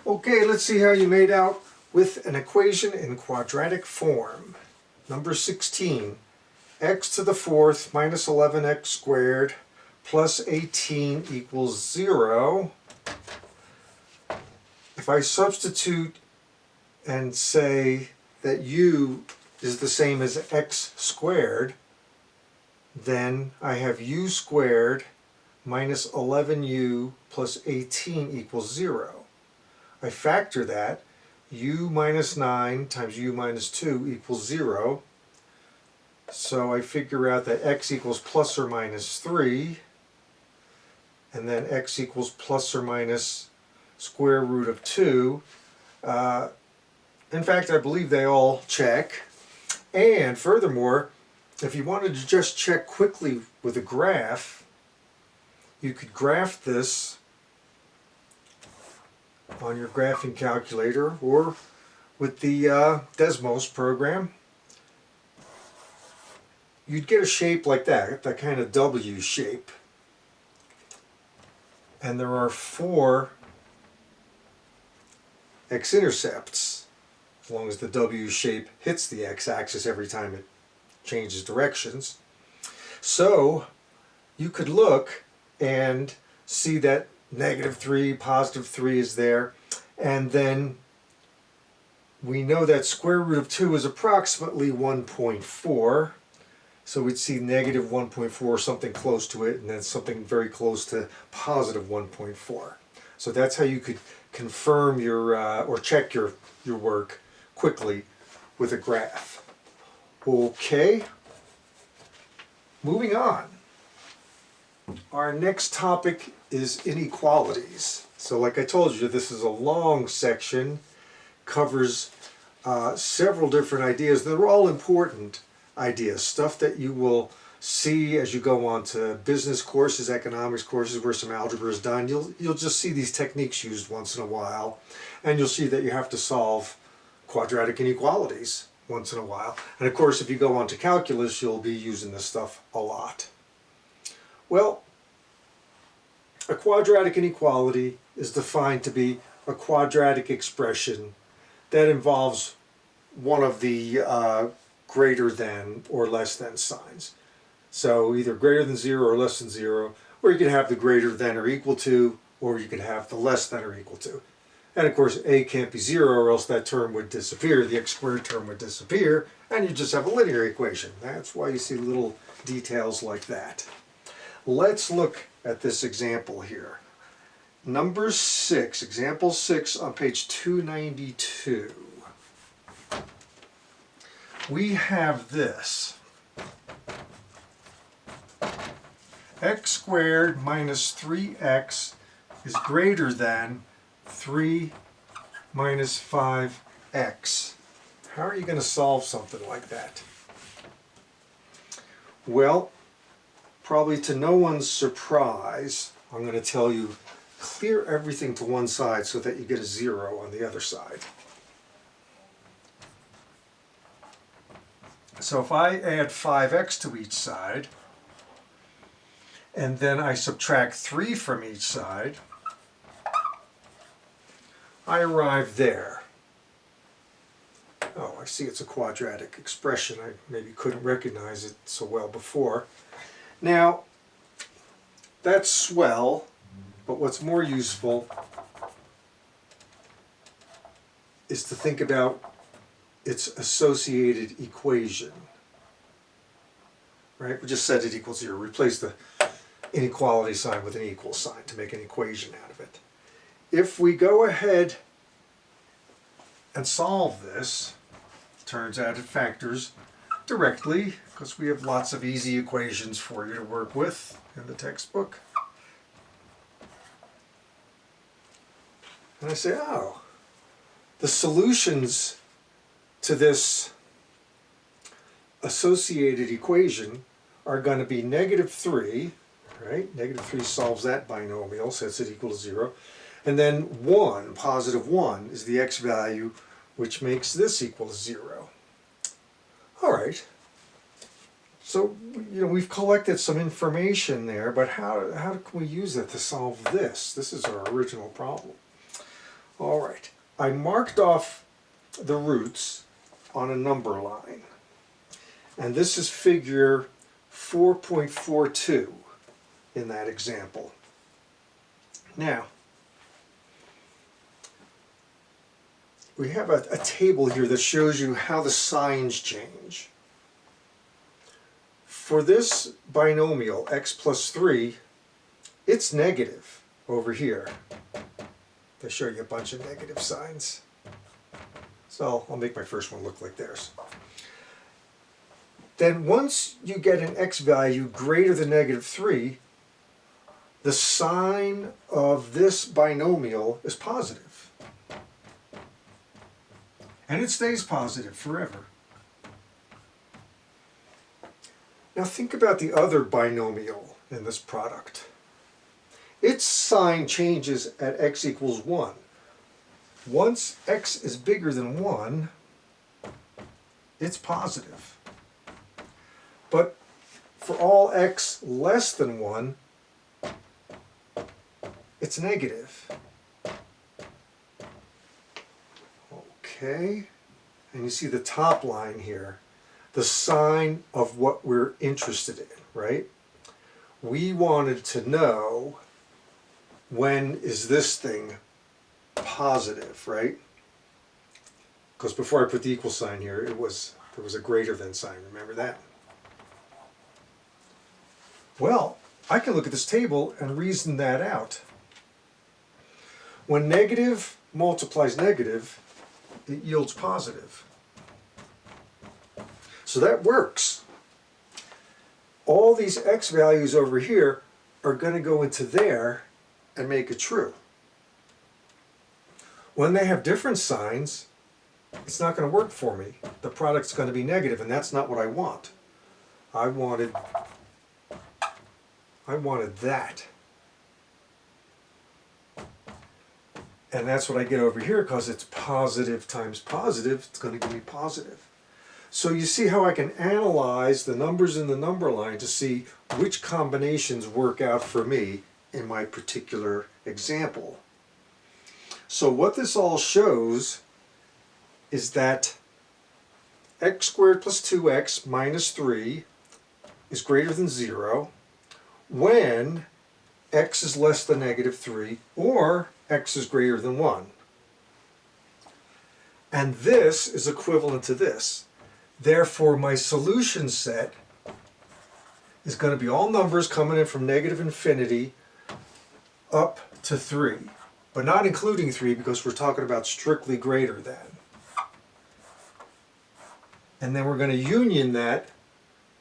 Okay, let's see how you made out with an equation in quadratic form. Number 16, x to the fourth minus 11x squared plus 18 equals 0. If I substitute and say that u is the same as x squared, then I have u squared minus 11u plus 18 equals 0. I factor that, u minus 9 times u minus 2 equals 0. So I figure out that x equals plus or minus 3, and then x equals plus or minus square root of 2. In fact, I believe they all check. And furthermore, if you wanted to just check quickly with a graph, you could graph this on your graphing calculator or with the Desmos program. You'd get a shape like that kind of W shape. And there are 4 x-intercepts, as long as the W shape hits the x-axis every time it changes directions. So you could look and see that -3, +3 is there, and then we know that square root of 2 is approximately 1.4. So we'd see -1.4, something close to it, and then something very close to +1.4. So that's how you could confirm your, or check your work quickly with a graph. Okay, moving on. Our next topic is inequalities. So like I told you, this is a long section, covers several different ideas. They're all important ideas, stuff that you will see as you go on to business courses, economics courses where some algebra is done. You'll just see these techniques used once in a while, and you'll see that you have to solve quadratic inequalities once in a while. And of course, if you go on to calculus, you'll be using this stuff a lot. Well, a quadratic inequality is defined to be a quadratic expression that involves one of the greater than or less than signs. So either greater than 0 or less than 0, or you can have the greater than or equal to, or you can have the less than or equal to. And of course, a can't be 0 or else that term would disappear, the x squared term would disappear, and you just have a linear equation. That's why you see little details like that. Let's look at this example here. Number 6, example 6 on page 292. We have this. X squared minus 3x is greater than 3 minus 5x. How are you going to solve something like that? Well, probably to no one's surprise, I'm going to tell you, clear everything to one side so that you get a 0 on the other side. So if I add 5x to each side, and then I subtract 3 from each side, I arrive there. Oh, I see it's a quadratic expression. I maybe couldn't recognize it so well before. Now, that's swell, but what's more useful is to think about its associated equation. Right? We just said it equals 0. Replace the inequality sign with an equal sign to make an equation out of it. If we go ahead and solve this, turns out it factors directly, because we have lots of easy equations for you to work with in the textbook. And I say, oh, the solutions to this associated equation are going to be -3, right? -3 solves that binomial, sets it equal to 0. And then 1, +1, is the x value, which makes this equal to 0. All right. So, we've collected some information there, but how can we use it to solve this? This is our original problem. All right, I marked off the roots on a number line. And this is figure 4.42 in that example. Now, we have a table here that shows you how the signs change. For this binomial, x plus 3, it's negative over here. They show you a bunch of negative signs. So I'll make my first one look like theirs. Then once you get an x value greater than negative 3, the sign of this binomial is positive. And it stays positive forever. Now think about the other binomial in this product. Its sign changes at x equals 1. Once x is bigger than 1, it's positive. But for all x less than 1, it's negative. Okay, and you see the top line here, the sign of what we're interested in, right? We wanted to know, when is this thing positive, right? Because before I put the equal sign here, there was a greater than sign, remember that? Well, I can look at this table and reason that out. When negative multiplies negative, it yields positive. So that works. All these x values over here are going to go into there and make it true. When they have different signs, it's not going to work for me. The product's going to be negative, and that's not what I want. I wanted that. And that's what I get over here, because it's positive times positive, it's going to give me positive. So you see how I can analyze the numbers in the number line to see which combinations work out for me in my particular example. So what this all shows is that x squared plus 2x minus 3 is greater than 0 when x is less than negative 3 or x is greater than 1. And this is equivalent to this. Therefore, my solution set is going to be all numbers coming in from negative infinity up to 3, but not including 3 because we're talking about strictly greater than. And then we're going to union that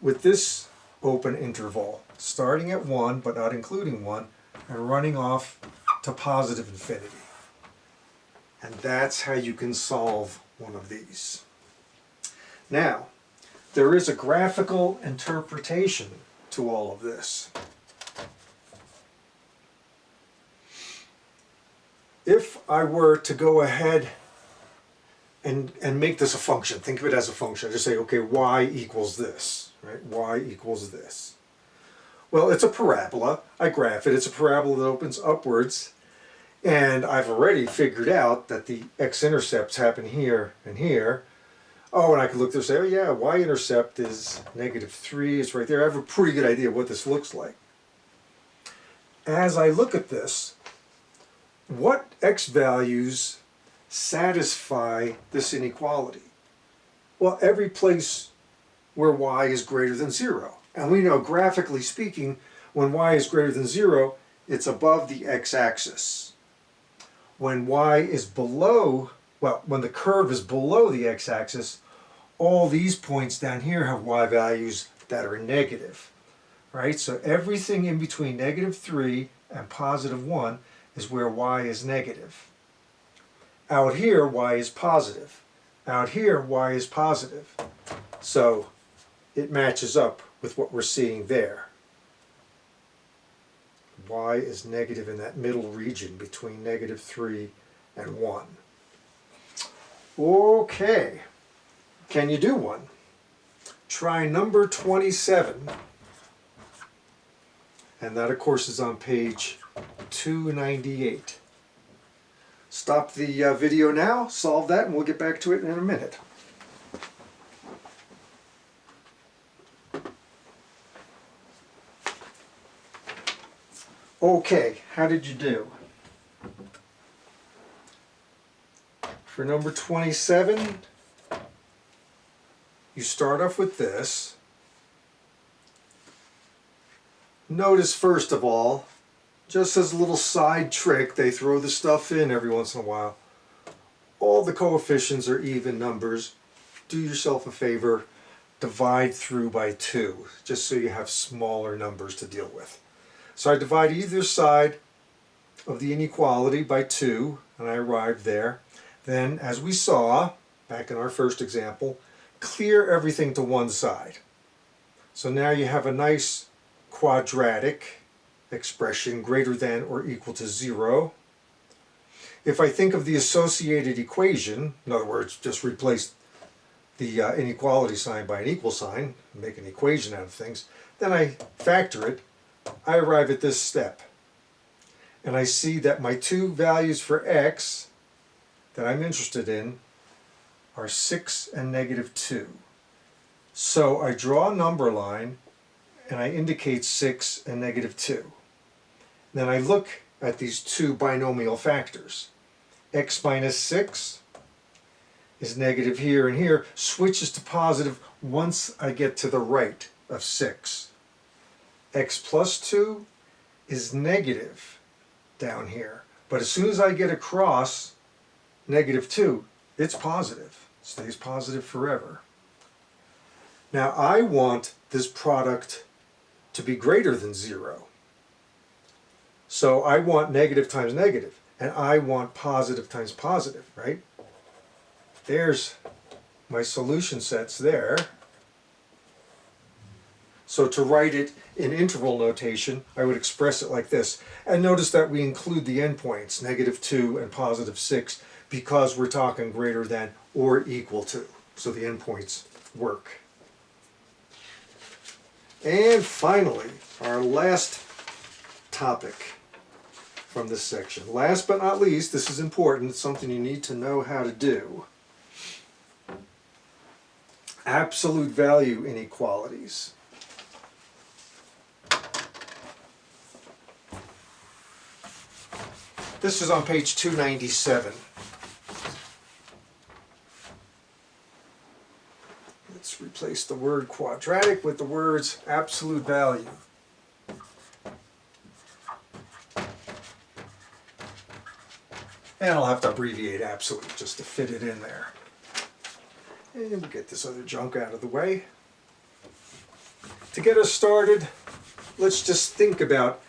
with this open interval, starting at 1 but not including 1, and running off to positive infinity. And that's how you can solve one of these. Now, there is a graphical interpretation to all of this. If I were to go ahead and make this a function, think of it as a function. I just say, okay, y equals this, right? Y equals this. Well, it's a parabola. I graph it. It's a parabola that opens upwards. And I've already figured out that the x-intercepts happen here and here. Oh, and I could look there and say, oh yeah, y-intercept is negative 3. It's right there. I have a pretty good idea what this looks like. As I look at this, what x values satisfy this inequality? Well, every place where y is greater than 0. And we know, graphically speaking, when y is greater than 0, it's above the x-axis. When y is below, well, when the curve is below the x-axis, all these points down here have y values that are negative, right? So everything in between negative 3 and positive 1 is where y is negative. Out here, y is positive. Out here, y is positive. So it matches up with what we're seeing there. Y is negative in that middle region between negative 3 and 1. Okay, can you do one? Try number 27. And that, of course, is on page 298. stop the video now, solve that, and we'll get back to it in a minute. Okay, how did you do? For number 27, you start off with this. Notice first of all, just as a little side trick, they throw the stuff in every once in a while. All the coefficients are even numbers. Do yourself a favor, divide through by 2, just so you have smaller numbers to deal with. So I divide either side of the inequality by 2, and I arrived there. Then, as we saw back in our first example, clear everything to one side. So now you have a nice quadratic expression greater than or equal to 0. If I think of the associated equation, in other words, just replace the inequality sign by an equal sign, make an equation out of things, then I factor it, I arrive at this step. And I see that my two values for x that I'm interested in are 6 and -2. So I draw a number line and I indicate 6 and -2. Then I look at these two binomial factors. X minus 6 is negative here and here, switches to positive once I get to the right of 6. X plus 2 is negative down here, but as soon as I get across -2, it's positive, stays positive forever. Now I want this product to be greater than 0. So I want negative times negative, and I want positive times positive, right? There's my solution sets there. So to write it in interval notation, I would express it like this. And notice that we include the endpoints, -2 and +6, because we're talking greater than or equal to. So the endpoints work. And finally, our last topic from this section. Last but not least, this is important, it's something you need to know how to do. Absolute value inequalities. This is on page 297. Let's replace the word quadratic with the words absolute value. And I'll have to abbreviate absolute just to fit it in there. And we'll get this other junk out of the way. To get us started, let's just think about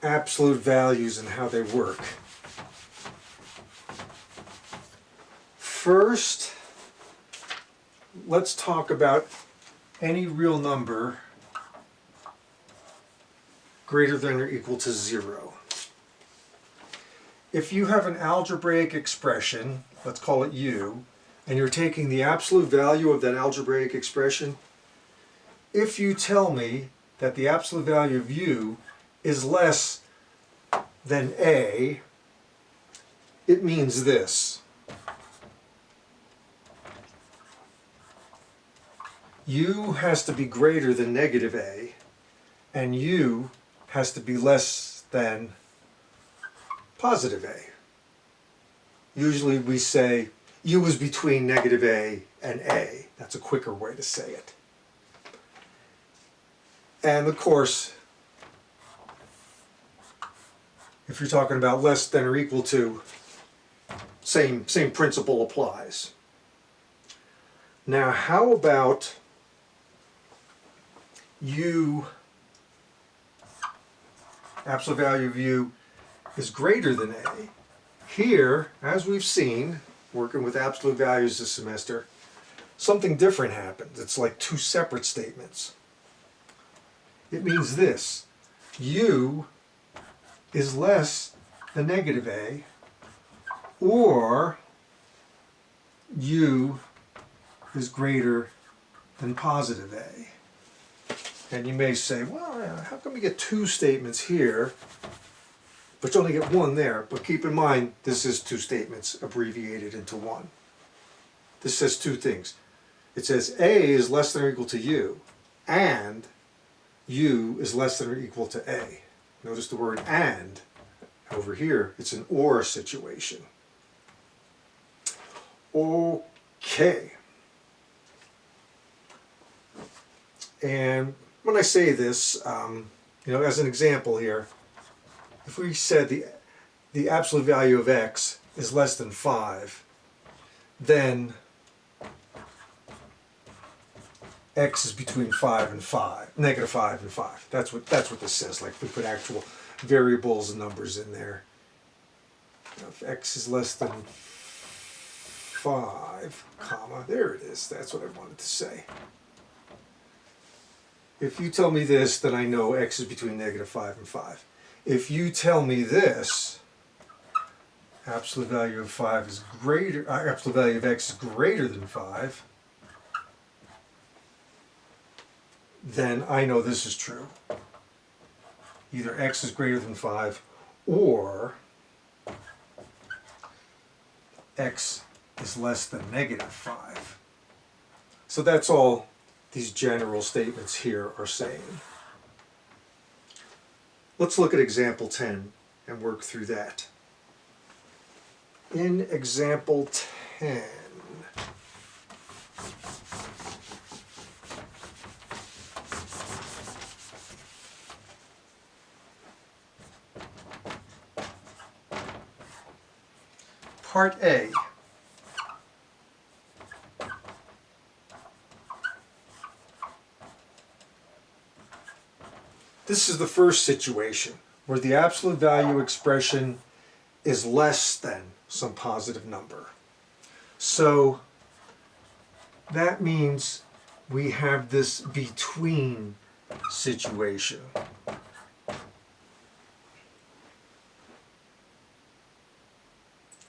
absolute values and how they work. First, let's talk about any real number greater than or equal to 0. If you have an algebraic expression, let's call it u, and you're taking the absolute value of that algebraic expression, if you tell me that the absolute value of u is less than a, it means this. U has to be greater than -a, and u has to be less than +a. Usually we say u is between -a and a. That's a quicker way to say it. And of course, if you're talking about less than or equal to, same principle applies. Now how about u, absolute value of u is greater than a. Here, as we've seen, working with absolute values this semester, something different happens. It's like two separate statements. It means this: u is less than -a, or u is greater than +a. And you may say, well, how come we get two statements here, but you only get one there. But keep in mind, this is two statements abbreviated into one. This says two things. It says A is less than or equal to U, and U is less than or equal to A. Notice the word and over here. It's an or situation. Okay. And when I say this, as an example here, if we said the absolute value of x is less than 5, then x is between 5 and 5, negative 5 and 5. That's what this says. Like we put actual variables and numbers in there. Now, if x is less than 5, comma, there it is. That's what I wanted to say. If you tell me this, then I know x is between negative 5 and 5. If you tell me this, absolute value of 5 is greater, absolute value of x is greater than 5, then I know this is true. Either x is greater than 5 or x is less than negative 5. So that's all these general statements here are saying. Let's look at example 10 and work through that. In example 10, Part A. This is the first situation where the absolute value expression is less than some positive number. So that means we have this between situation.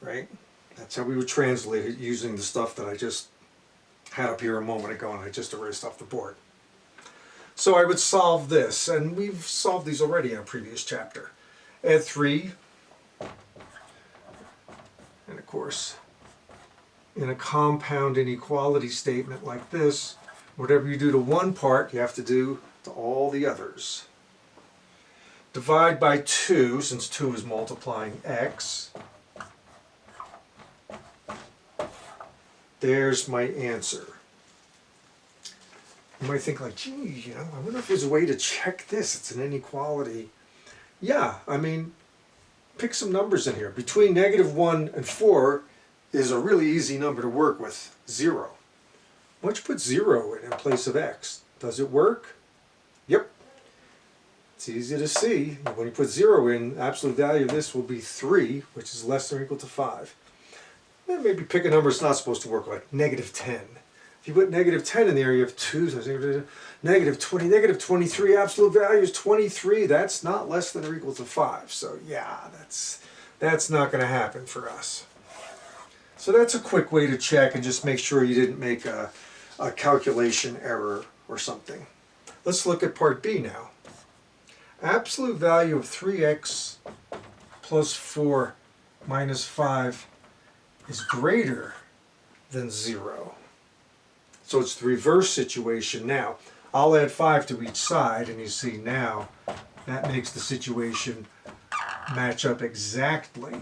Right? That's how we would translate it using the stuff that I just had up here a moment ago and I just erased off the board. So I would solve this, and we've solved these already in a previous chapter. Add 3, and of course, in a compound inequality statement like this, whatever you do to one part, you have to do to all the others. Divide by 2, since 2 is multiplying x. There's my answer. You might think like, gee, I wonder if there's a way to check this. It's an inequality. Yeah, I mean, pick some numbers in here. Between negative 1 and 4 is a really easy number to work with, 0. Why don't you put 0 in place of x? Does it work? Yep. It's easy to see. When you put 0 in, absolute value of this will be 3, which is less than or equal to 5. Then maybe pick a number it's not supposed to work, like negative 10. If you put negative 10 in there, you have 2, so negative 20, negative 23, absolute value is 23. That's not less than or equal to 5. So yeah, that's not going to happen for us. So that's a quick way to check and just make sure you didn't make a calculation error or something. Let's look at part B now. Absolute value of 3x plus 4 minus 5 is greater than 0. So it's the reverse situation now. I'll add 5 to each side, and you see now that makes the situation match up exactly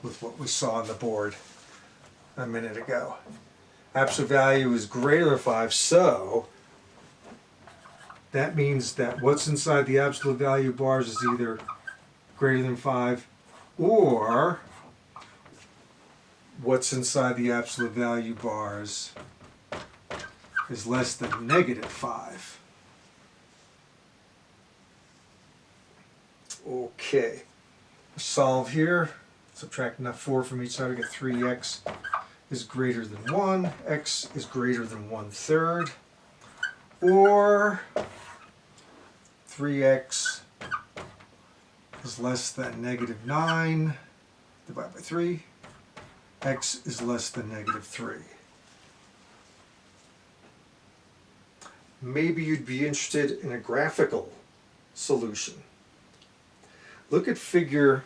with what we saw on the board a minute ago. Absolute value is greater than 5, so that means that what's inside the absolute value bars is either greater than 5 or what's inside the absolute value bars is less than negative 5. Okay, solve here. Subtracting that 4 from each side, we get 3x is greater than 1, x is greater than 1/3, or 3x is less than negative 9, divided by 3, x is less than negative 3. Maybe you'd be interested in a graphical solution. Look at figure